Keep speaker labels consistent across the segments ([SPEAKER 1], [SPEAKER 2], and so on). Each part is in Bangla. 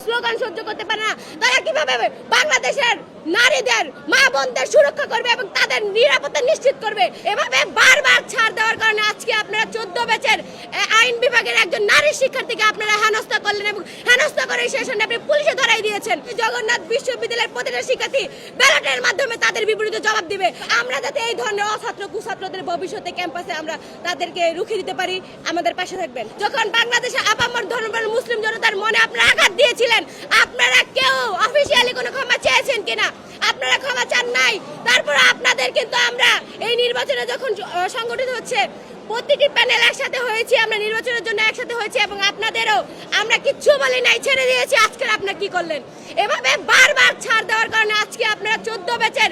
[SPEAKER 1] স্লোগান সহ্য করতে পারে না, তারা কিভাবে বাংলাদেশের নারীদের মা বোনদের সুরক্ষা করবে এবং তাদের নিরাপত্তা নিশ্চিত করবে? এভাবে বারবার ছাড় দেওয়ার কারণে আজকে আপনারা 14 ব্যাচের আইন বিভাগের একজন নারী শিক্ষার্থীকে আপনারা হেনস্থা করলেন এবং হেনস্থা করে সেই সঙ্গে আপনি পুলিশে ধরাই দিয়েছেন। জগন্নাথ বিশ্ববিদ্যালয়ের প্রতিটা শিক্ষার্থী ব্যালটের মাধ্যমে তাদের বিপরীতে জবাব দিবে। আমরা যাতে এই ধরনের অছাত্র কুছাত্রদের ভবিষ্যতে ক্যাম্পাসে আমরা তাদেরকে রুখে দিতে পারি, আমাদের পাশে থাকবেন। যখন বাংলাদেশে আপামর ধর্মের মুসলিম জনতার মনে আপনারা আঘাত দিয়েছিলেন, আপনারা কেউ অফিসিয়ালি কোনো ক্ষমা চেয়েছেন কিনা? আপনারা ক্ষমা চান নাই। তারপর আপনাদের কিন্তু আমরা এই নির্বাচনে যখন সংগঠিত হচ্ছে, প্রতিটি প্যানেল একসাথে হয়েছি, আমরা নির্বাচনের জন্য একসাথে হয়েছি এবং আপনাদেরও আমরা কিচ্ছু বলি নাই, ছেড়ে দিয়েছি। আজকে আপনারা কি করলেন? এভাবে বারবার ছাড় দেওয়ার কারণে আজকে আপনারা 14 ব্যাচের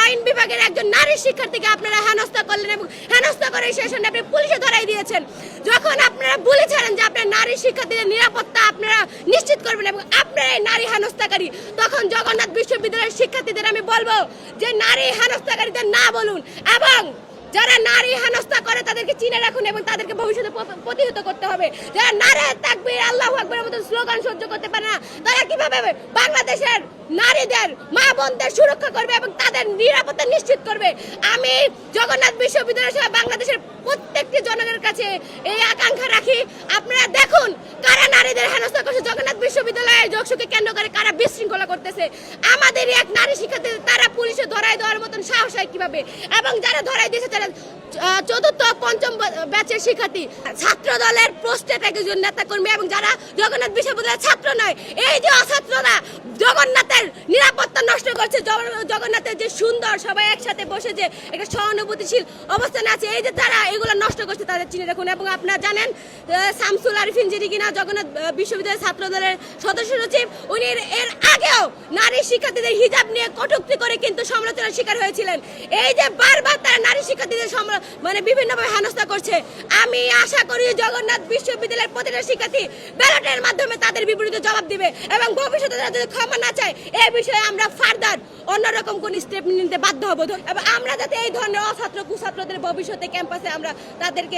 [SPEAKER 1] আইন বিভাগের একজন নারী শিক্ষার্থীকে আপনারা হেনস্থা করলেন এবং হেনস্থা করে সেই সঙ্গে আপনি পুলিশে ধরাই দিয়েছেন। যখন আপনারা বলেছিলেন যে আপনার নারী শিক্ষার্থীদের নিরাপত্তা আপনারা নিশ্চিত করবেন এবং আপনারা এই নারী হেনস্থাকারী, তখন জগন্নাথ বিশ্ববিদ্যালয়ের শিক্ষার্থীদের আমি বলবো যে নারী হেনস্থাকারীদের না বলুন এবং যারা নারী হেনস্থা করে তাদেরকে চিনে রাখুন এবং তাদেরকে ভবিষ্যতে প্রতিহত করতে হবে। যারা নারে তাকবীর আল্লাহু আকবরের মতো স্লোগান সহ্য করতে পারে না, তারা কিভাবে বাংলাদেশের নারীদের মা বোনদের সুরক্ষা করবে এবং তাদের নিরাপত্তা নিশ্চিত করবে? আমি জগন্নাথ বিশ্ববিদ্যালয় সহ বাংলাদেশের প্রত্যেকটি জনগণের কাছে এই আকাঙ্ক্ষা রাখি, আপনারা দেখুন কারা নারীদের হেনস্থা করছে, জগন্নাথ বিশ্ববিদ্যালয়ের যোগসূকে কেন্দ্র করে কারা বিশৃঙ্খলা করতেছে। আমাদের এক নারী শিক্ষার্থী তারা পুলিশে ধরাই দেওয়ার মতন সাহস হয় কিভাবে? এবং যারা ধরাই দিয়েছে তারা 4র্থ 5ম ব্যাচের শিক্ষার্থী, ছাত্র দলের পোস্টেড একজন নেতা কর্মী এবং যারা জগন্নাথ বিশ্ববিদ্যালয়ের ছাত্র নয়। এই যে অছাত্ররা জগন্নাথের নিরাপত্তা নষ্ট করছে, জগন্নাথের যে সুন্দর সবাই একসাথে বসে যে একটা সহানুভূতিশীল অবস্থানে আছে, এই যে তারা এগুলো নষ্ট করছে তাদের চিনে রাখুন। এবং আপনারা জানেন শামসুল আরিফিন যিনি কিনা জগন্নাথ বিশ্ববিদ্যালয়ের ছাত্র দলের সদস্য সচিব, উনি এর আগেও নারী শিক্ষার্থীদের হিজাব নিয়ে কটূক্তি করে কিন্তু সমালোচনার শিকার হয়েছিলেন। এই যে বারবার তারা নারী শিক্ষার্থীদের বিভিন্নভাবে হেনস্থা করছে, আমি আশা করি জগন্নাথ বিশ্ববিদ্যালয়ের প্রতিটা শিক্ষার্থী ব্যালটের মাধ্যমে তাদের বিপরীতে জবাব দিবে এবং ভবিষ্যতে তারা যদি ক্ষমা না চায় এই বিষয়ে আমরা ফার্দার অন্যরকম কোন স্টেপ নিতে বাধ্য হব। এবং আমরা যাতে এই ধরনের অছাত্র কুছাত্রদের ভবিষ্যতে ক্যাম্পাসে আমরা তাদেরকে